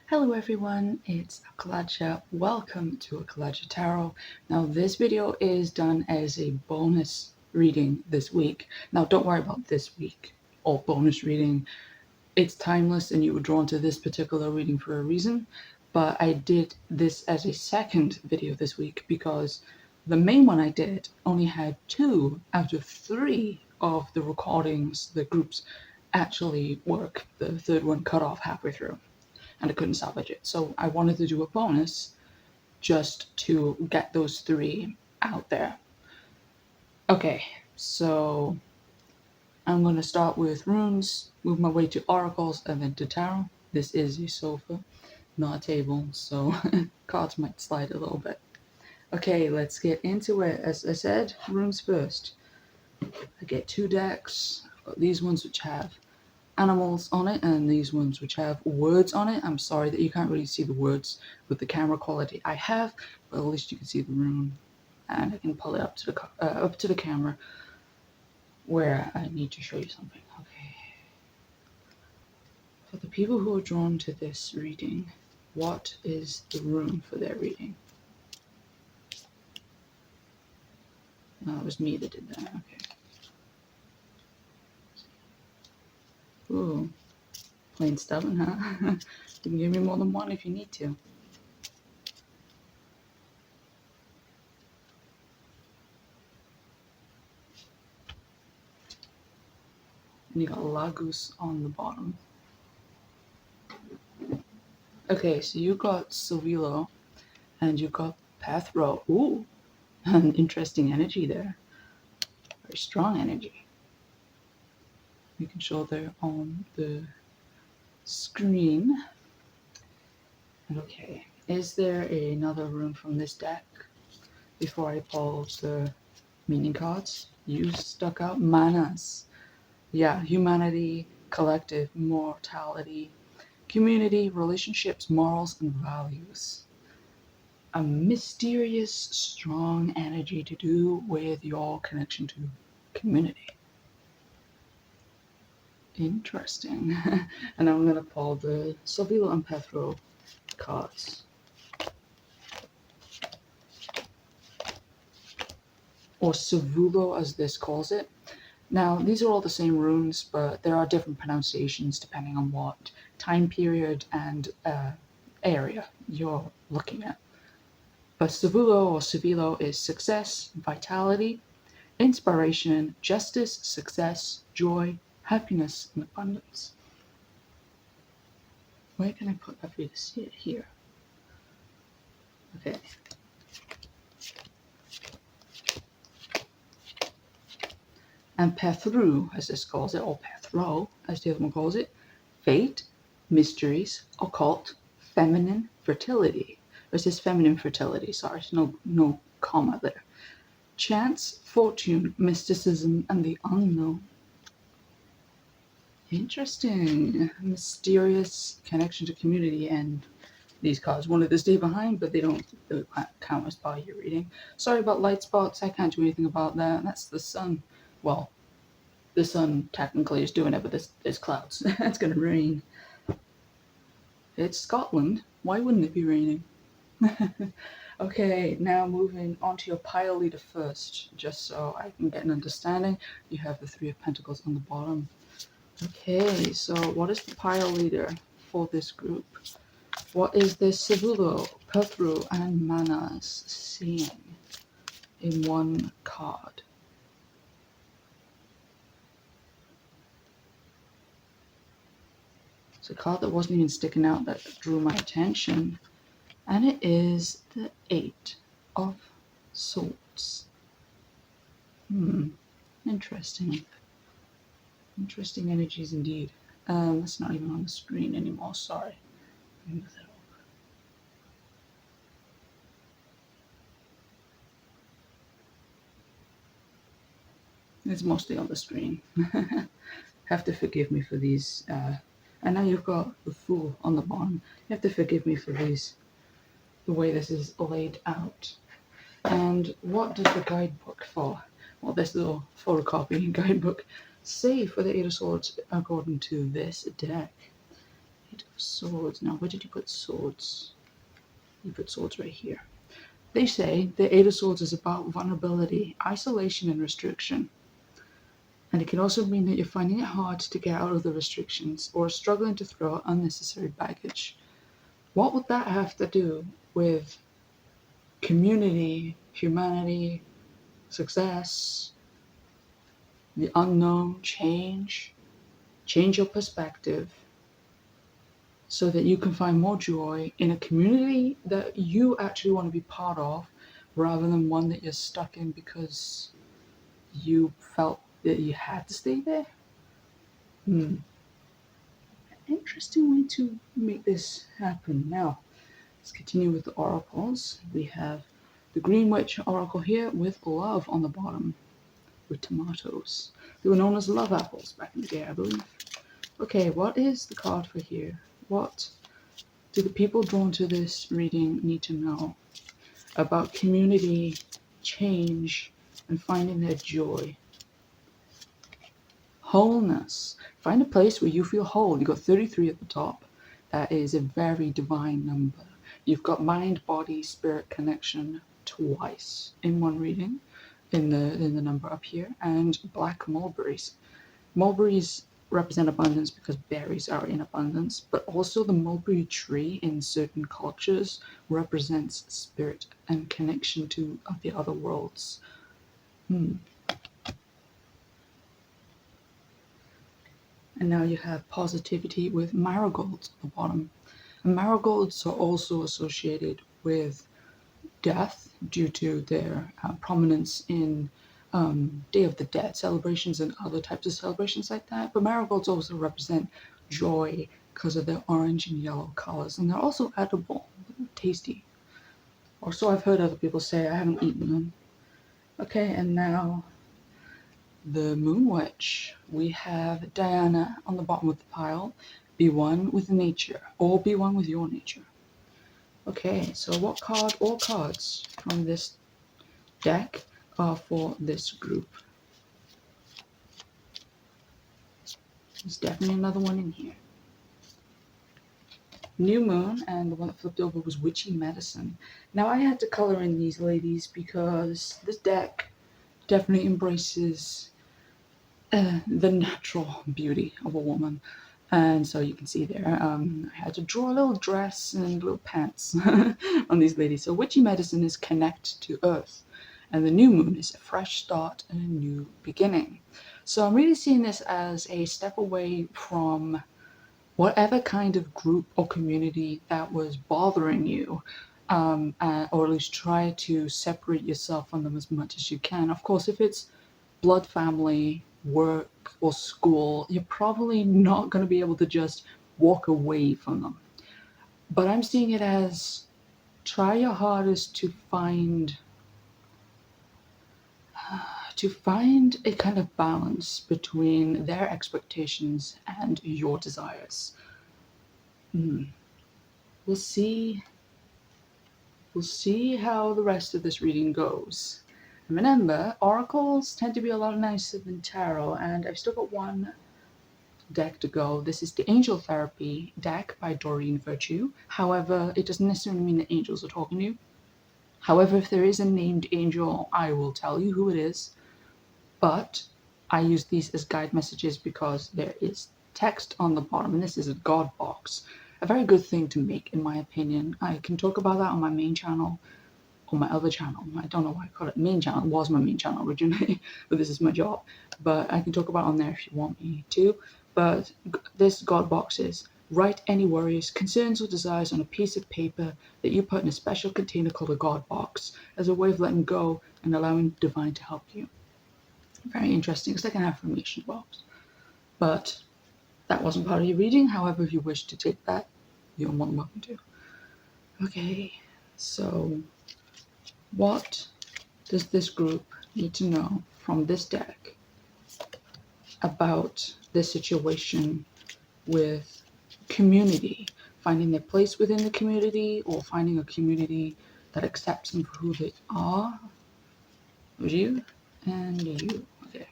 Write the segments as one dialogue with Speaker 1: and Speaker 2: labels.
Speaker 1: Hello everyone, it's Akalaja. Welcome to Akalaja Tarot. Now this video is done as a bonus reading this week. Now don't worry about this week or bonus reading. It's timeless and you were drawn to this particular reading for a reason. But I did this as a second video this week because the main one I did only had 2 out of 3 of the recordings, the groups actually work. The third one cut off halfway through and I couldn't salvage it. So I wanted to do a bonus just to get those 3 out there. Okay, so I'm going to start with runes, move my way to oracles, and then to tarot. This is a sofa, not a table, so cards might slide a little bit. Okay, let's get into it. As I said, runes first. I get 2 decks. I've got these ones which have animals on it and these ones which have words on it. I'm sorry that you can't really see the words with the camera quality I have, but at least you can see the rune and I can pull it up to the camera where I need to show you something. Okay. For the people who are drawn to this reading, what is the rune for their reading? No, it was me that did that. Okay. Ooh, plain stubborn, huh? You can give me more than one if you need to. And you got Lagus on the bottom. Okay, so you got Silvilo and you got Pathro. Ooh, an interesting energy there. Very strong energy. You can show there on the screen. Okay, is there another rune from this deck before I pull the meaning cards? You stuck out Manas. Yeah, humanity, collective, mortality, community, relationships, morals, and values. A mysterious, strong energy to do with your connection to community. Interesting. And I'm going to pull the Silvilo and Pathro cards. Or Savulo as this calls it. Now, these are all the same runes, but there are different pronunciations depending on what time period and area you're looking at. But Savulo or Savilo is success, vitality, inspiration, justice, success, joy, happiness, and abundance. Where can I put that for you to see it? Here. Okay. And Pathru, as this calls it, or Pathro, as the other one calls it, fate, mysteries, occult, feminine, fertility. Or it says feminine fertility, sorry, no comma there. Chance, fortune, mysticism, and the unknown. Interesting. Mysterious connection to community, and these cards wanted to stay behind, but they don't count as part of your reading. Sorry about light spots, I can't do anything about that. That's the sun. Well, the sun technically is doing it, but there's clouds. It's gonna rain. It's Scotland. Why wouldn't it be raining? Okay, now moving on to your pile leader first, just so I can get an understanding. You have the 3 of Pentacles on the bottom. Okay, so what is the pile leader for this group? What is the Savulo, Pathru, and Manas seeing in one card? It's a card that wasn't even sticking out that drew my attention, and it is the 8 of Swords. Interesting. Interesting energies indeed. It's not even on the screen anymore, sorry. Move that over. It's mostly on the screen. Have to forgive me for these. And now you've got the Fool on the bottom. You have to forgive me for these, the way this is laid out. And what does the guidebook for? Well, this little photocopy guidebook say for the 8 of Swords according to this deck? 8 of swords. Now, where did you put swords? You put swords right here. They say the Eight of Swords is about vulnerability, isolation, and restriction. And it can also mean that you're finding it hard to get out of the restrictions or struggling to throw out unnecessary baggage. What would that have to do with community, humanity, success, the unknown, change your perspective so that you can find more joy in a community that you actually want to be part of rather than one that you're stuck in because you felt that you had to stay there? Interesting way to make this happen. Now, let's continue with the oracles. We have the Green Witch oracle here with love on the bottom with tomatoes. They were known as love apples back in the day, I believe. Okay, what is the card for here? What do the people drawn to this reading need to know about community, change, and finding their joy? Wholeness. Find a place where you feel whole. You've got 33 at the top. That is a very divine number. You've got mind, body, spirit connection twice in one reading in the number up here, and black mulberries. Mulberries represent abundance because berries are in abundance, but also the mulberry tree in certain cultures represents spirit and connection to the other worlds. And now you have positivity with marigolds at the bottom. And marigolds are also associated with death due to their prominence in Day of the Dead celebrations and other types of celebrations like that. But marigolds also represent joy because of their orange and yellow colors. And they're also edible, tasty. Or so I've heard other people say. I haven't eaten them. Okay, and now the Moon Witch. We have Diana on the bottom of the pile. Be one with nature, or be one with your nature. Okay, so what card or cards from this deck are for this group? There's definitely another one in here. New Moon, and the one that flipped over was Witchy Medicine. Now I had to color in these ladies because this deck definitely embraces the natural beauty of a woman. And so you can see there, I had to draw a little dress and little pants on these ladies. So Witchy Medicine is connect to Earth, and the new moon is a fresh start and a new beginning. So I'm really seeing this as a step away from whatever kind of group or community that was bothering you, or at least try to separate yourself from them as much as you can. Of course, if it's blood family, work, or school, you're probably not going to be able to just walk away from them. But I'm seeing it as try your hardest to find a kind of balance between their expectations and your desires. We'll see how the rest of this reading goes. Remember, oracles tend to be a lot nicer than tarot, and I've still got one deck to go. This is the Angel Therapy deck by Doreen Virtue. However, it doesn't necessarily mean that angels are talking to you. However, if there is a named angel, I will tell you who it is. But I use these as guide messages because there is text on the bottom, and this is a God box. A very good thing to make, in my opinion. I can talk about that on my main channel, on my other channel. I don't know why I call it main channel. It was my main channel originally, but this is my job. But I can talk about it on there if you want me to. But this God box is write any worries, concerns, or desires on a piece of paper that you put in a special container called a God box as a way of letting go and allowing divine to help you. Very interesting. It's like an affirmation box. But that wasn't part of your reading. However, if you wish to take that, you're more than welcome to. Okay, so what does this group need to know from this deck about this situation with community, finding their place within the community, or finding a community that accepts them for who they are? You and you. Okay.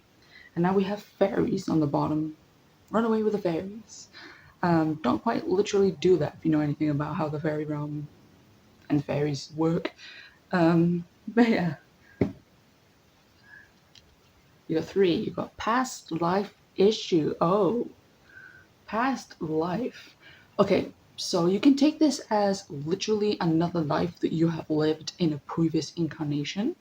Speaker 1: And now we have fairies on the bottom. Run away with the fairies. Don't quite literally do that if you know anything about how the fairy realm and fairies work. But yeah, you got three. You got past life issue. Oh, past life. Okay, so you can take this as literally another life that you have lived in a previous incarnation,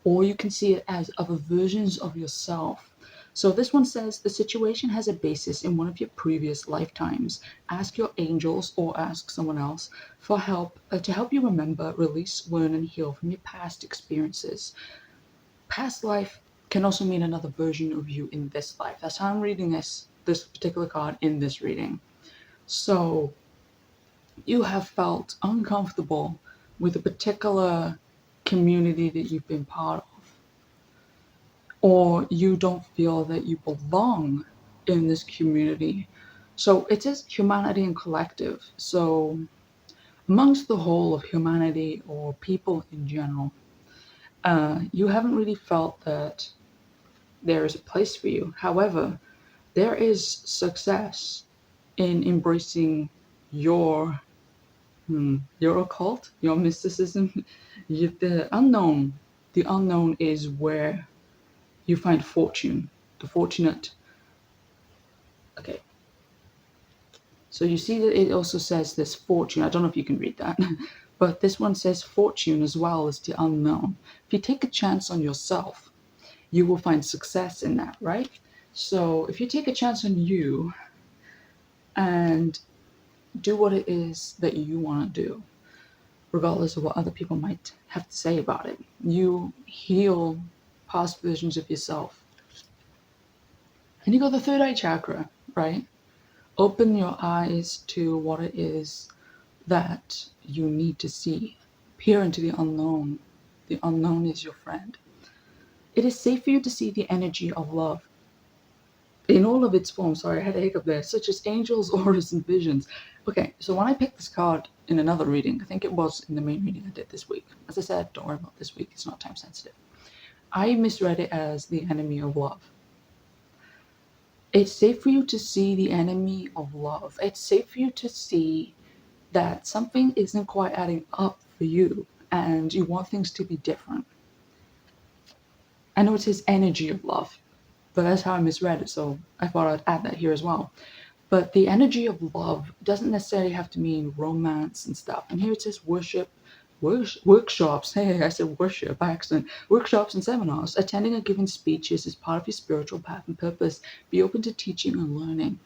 Speaker 1: or you can see it as other versions of yourself. So this one says the situation has a basis in one of your previous lifetimes. Ask your angels or ask someone else for help to help you remember, release, learn, and heal from your past experiences. Past life can also mean another version of you in this life. That's how I'm reading this particular card in this reading. So you have felt uncomfortable with a particular community that you've been part of, or you don't feel that you belong in this community. So it is humanity and collective. So amongst the whole of humanity or people in general, you haven't really felt that there is a place for you. However, there is success in embracing your your occult, your mysticism, the unknown. The unknown is where you find fortune, the fortunate. Okay, so you see that it also says this fortune. I don't know if you can read that, but this one says fortune as well as the unknown. If you take a chance on yourself, you will find success in that, right? So if you take a chance on you and do what it is that you want to do, regardless of what other people might have to say about it. You heal past versions of yourself. And you got the third eye chakra, right? Open your eyes to what it is that you need to see. Peer into the unknown. The unknown is your friend. It is safe for you to see the energy of love in all of its forms. Sorry, I had a hiccup there, such as angels, auras, and visions. Okay, so when I picked this card in another reading, I think it was in the main reading I did this week. As I said, don't worry about this week, it's not time sensitive. I misread it as the enemy of love. It's safe for you to see the enemy of love. It's safe for you to see that something isn't quite adding up for you and you want things to be different. I know it says energy of love, but that's how I misread it, so I thought I'd add that here as well. But the energy of love doesn't necessarily have to mean romance and stuff. And here it says workshops. Hey, I said worship by accident. Workshops and seminars. Attending or giving speeches is part of your spiritual path and purpose. Be open to teaching and learning.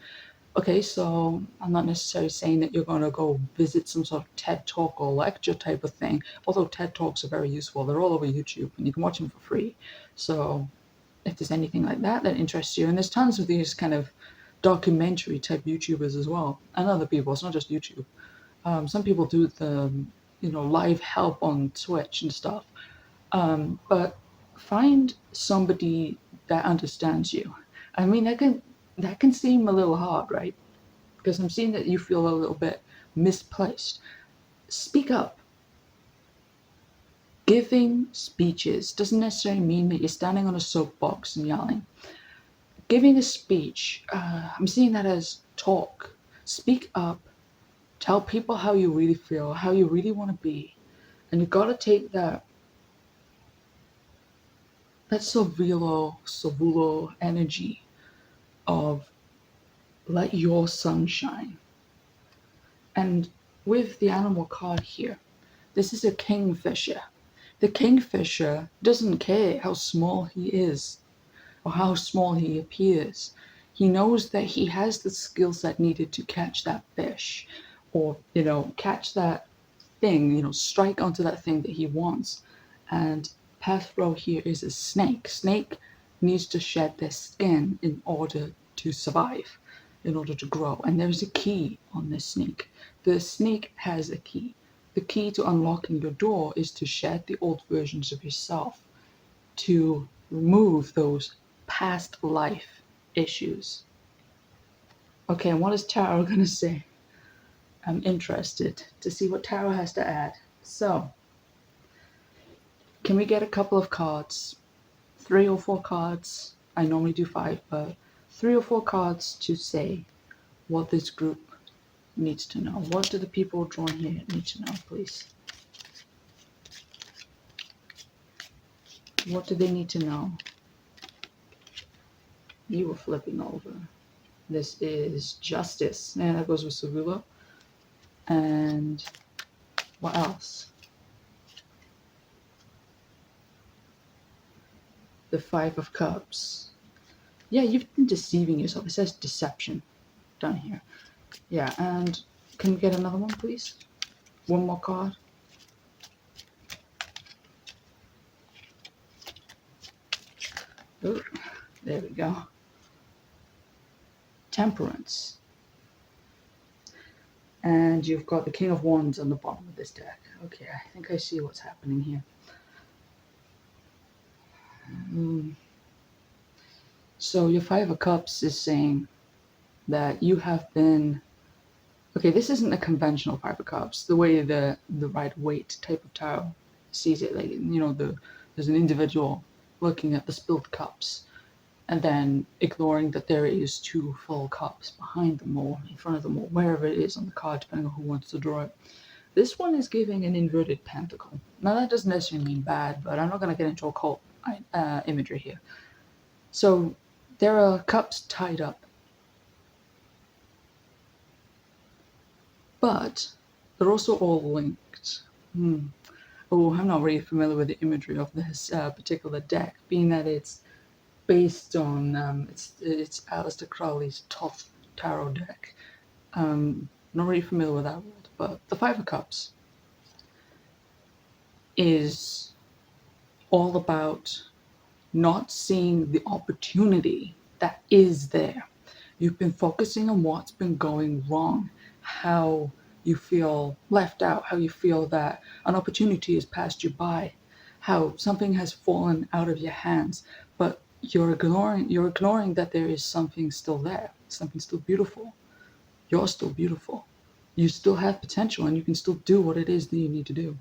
Speaker 1: Okay, so I'm not necessarily saying that you're going to go visit some sort of TED Talk or lecture type of thing, although TED Talks are very useful. They're all over YouTube and you can watch them for free. So if there's anything like that that interests you, and there's tons of these kind of documentary type YouTubers as well, and other people. It's not just YouTube. Some people do the live help on Twitch and stuff. But find somebody that understands you. I mean, that can seem a little hard, right? Because I'm seeing that you feel a little bit misplaced. Speak up. Giving speeches doesn't necessarily mean that you're standing on a soapbox and yelling. Giving a speech, I'm seeing that as talk. Speak up. Tell people how you really feel, how you really want to be. And you got to take that Savulo energy of let your sun shine. And with the animal card here, this is a kingfisher. The kingfisher doesn't care how small he is or how small he appears. He knows that he has the skill set needed to catch that fish or, catch that thing, strike onto that thing that he wants. And Pathro here is a snake. Snake needs to shed their skin in order to survive, in order to grow. And there's a key on this snake. The snake has a key. The key to unlocking your door is to shed the old versions of yourself, to remove those past life issues. Okay, and what is Tarot going to say? I'm interested to see what Tarot has to add. So, can we get a couple of cards? 3 or 4 cards. I normally do 5, but 3 or 4 cards to say what this group needs to know? What do the people drawn here need to know, please? What do they need to know? You were flipping over. This is justice. And that goes with Segula. And what else? The Five of Cups. Yeah, you've been deceiving yourself. It says deception down here. Yeah, and can we get another one, please? One more card. Oh, there we go. Temperance. And you've got the King of Wands on the bottom of this deck. Okay, I think I see what's happening here. So your Five of Cups is saying that you have been... Okay, this isn't a conventional Five of Cups, the way the Rider-Waite type of tarot sees it. Like, you know, there's an individual looking at the spilled cups and then ignoring that there is two full cups behind them or in front of them or wherever it is on the card, depending on who wants to draw it. This one is giving an inverted pentacle. Now that doesn't necessarily mean bad, but I'm not going to get into occult imagery here. So there are cups tied up, but they're also all linked. Oh, I'm not really familiar with the imagery of this particular deck, being that it's based on it's Aleister Crowley's Thoth tarot deck. Not really familiar with that word, but the Five of Cups is all about not seeing the opportunity that is there. You've been focusing on what's been going wrong, how you feel left out, how you feel that an opportunity has passed you by, how something has fallen out of your hands, but you're ignoring that there is something still there, something still beautiful. You're still beautiful. You still have potential and you can still do what it is that you need to do.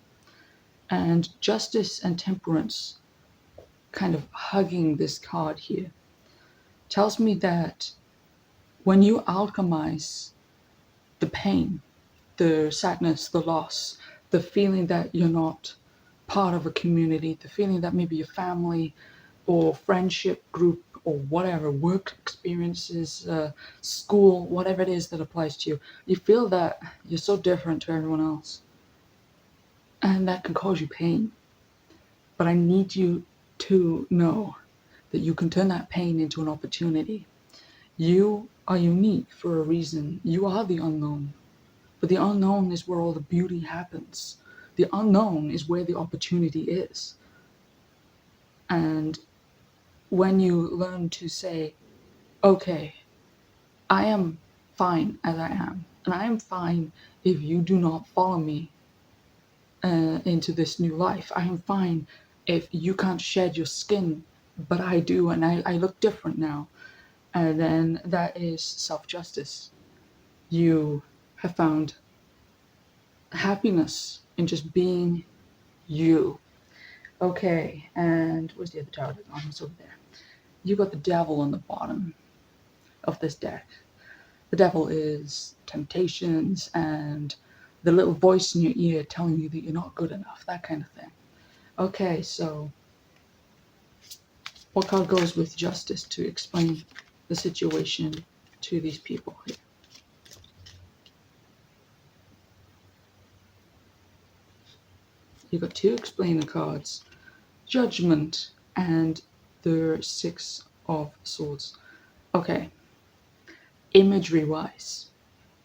Speaker 1: And justice and temperance kind of hugging this card here tells me that when you alchemize the pain, the sadness, the loss, the feeling that you're not part of a community, the feeling that maybe your family or friendship group or whatever, work experiences, school, whatever it is that applies to you, you feel that you're so different to everyone else. And that can cause you pain. But I need you to know that you can turn that pain into an opportunity. You are unique for a reason. You are the unknown. But the unknown is where all the beauty happens. The unknown is where the opportunity is. And when you learn to say, okay, I am fine as I am, and I am fine if you do not follow me into this new life. I am fine if you can't shed your skin, but I do, and I look different now. And then that is self-justice. You have found happiness in just being you. Okay, and where's the other tower? Oh, it's over there. You got the devil on the bottom of this deck. The devil is temptations and the little voice in your ear telling you that you're not good enough, that kind of thing. Okay, so what card goes with justice to explain the situation to these people here? You got two explainer cards, Judgment and the Six of Swords. Okay, imagery wise,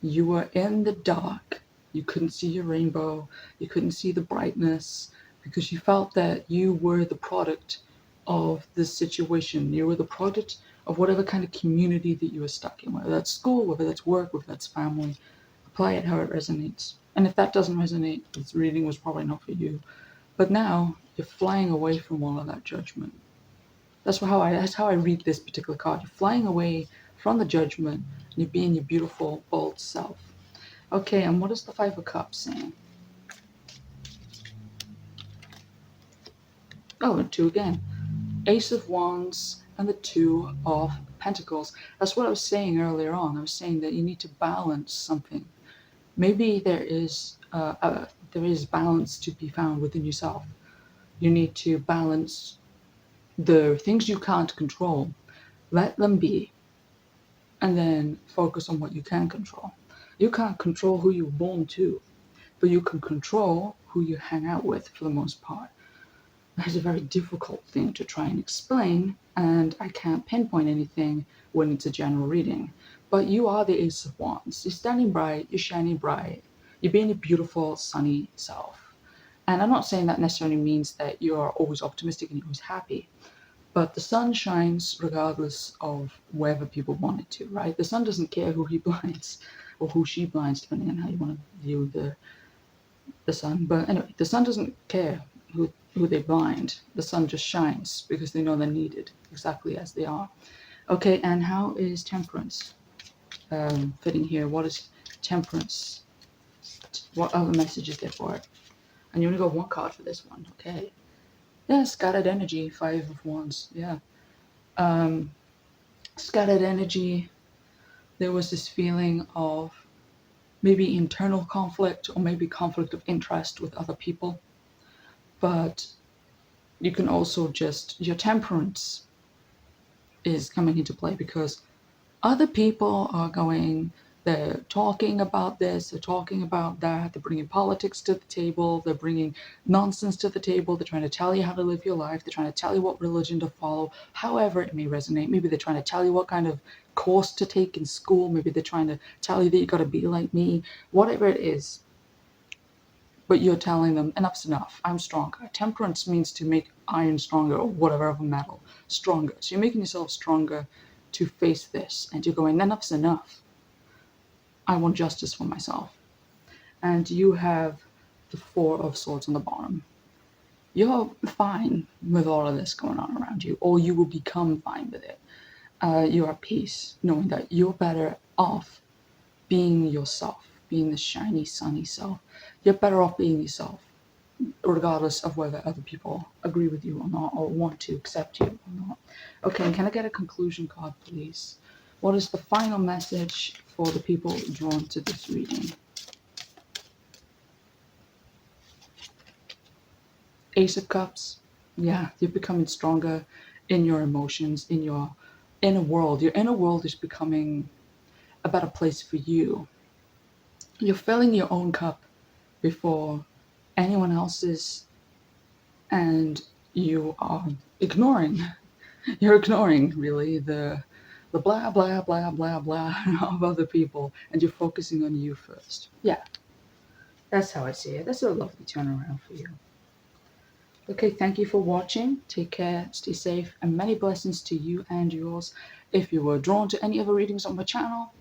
Speaker 1: you were in the dark, you couldn't see your rainbow, you couldn't see the brightness, because you felt that you were the product of this situation. You were the product of whatever kind of community that you were stuck in, whether that's school, whether that's work, whether that's family. Apply it how it resonates. And if that doesn't resonate, this reading was probably not for you. But now you're flying away from all of that judgment. That's how I read this particular card. You're flying away from the judgment and you're being your beautiful, bold self. Okay, and what is the Five of Cups saying? Oh, and two again. Ace of Wands and the Two of Pentacles. That's what I was saying earlier on. I was saying that you need to balance something. Maybe there is balance to be found within yourself. You need to balance the things you can't control, let them be, and then focus on what you can control. You can't control who you're born to, but you can control who you hang out with for the most part. That's a very difficult thing to try and explain, and I can't pinpoint anything when it's a general reading. But you are the Ace of Wands. You're standing bright, you're shining bright, you're being a beautiful, sunny self. And I'm not saying that necessarily means that you're always optimistic and you're always happy, but the sun shines regardless of wherever people want it to, right? The sun doesn't care who he blinds or who she blinds, depending on how you want to view the sun. But anyway, the sun doesn't care who they blind. The sun just shines because they know they're needed exactly as they are. Okay, and how is temperance fitting here? What is temperance? What other message is there for it? And you only got one card for this one. Okay. Yeah, scattered energy, 5 of Wands. Yeah. Scattered energy. There was this feeling of maybe internal conflict or maybe conflict of interest with other people. But you can also just, your temperance is coming into play because other people are going, they're talking about this, they're talking about that, they're bringing politics to the table, they're bringing nonsense to the table, they're trying to tell you how to live your life, they're trying to tell you what religion to follow, however it may resonate. Maybe they're trying to tell you what kind of course to take in school, maybe they're trying to tell you that you got to be like me, whatever it is. But you're telling them, enough's enough, I'm stronger. Temperance means to make iron stronger, or whatever other metal stronger. So you're making yourself stronger to face this, and you're going, enough's enough. I want justice for myself. And you have the 4 of Swords on the bottom. You're fine with all of this going on around you, or you will become fine with it. You're at peace, knowing that you're better off being yourself, being the shiny, sunny self. You're better off being yourself, regardless of whether other people agree with you or not, or want to accept you or not. Okay, can I get a conclusion card, please? What is the final message for the people drawn to this reading? Ace of Cups. Yeah, you're becoming stronger in your emotions, in your inner world. Your inner world is becoming a better place for you. You're filling your own cup before anyone else's, and you are ignoring. You're ignoring, really, the blah, blah, blah, blah, blah of other people, and you're focusing on you first. Yeah, that's how I see it. That's a lovely turnaround for you. Okay, thank you for watching. Take care, stay safe, and many blessings to you and yours. If you were drawn to any other readings on my channel,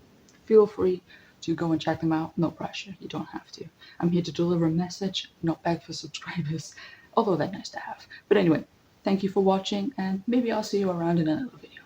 Speaker 1: feel free to go and check them out. No pressure, you don't have to. I'm here to deliver a message, not beg for subscribers, although they're nice to have. But anyway, thank you for watching, and maybe I'll see you around in another video.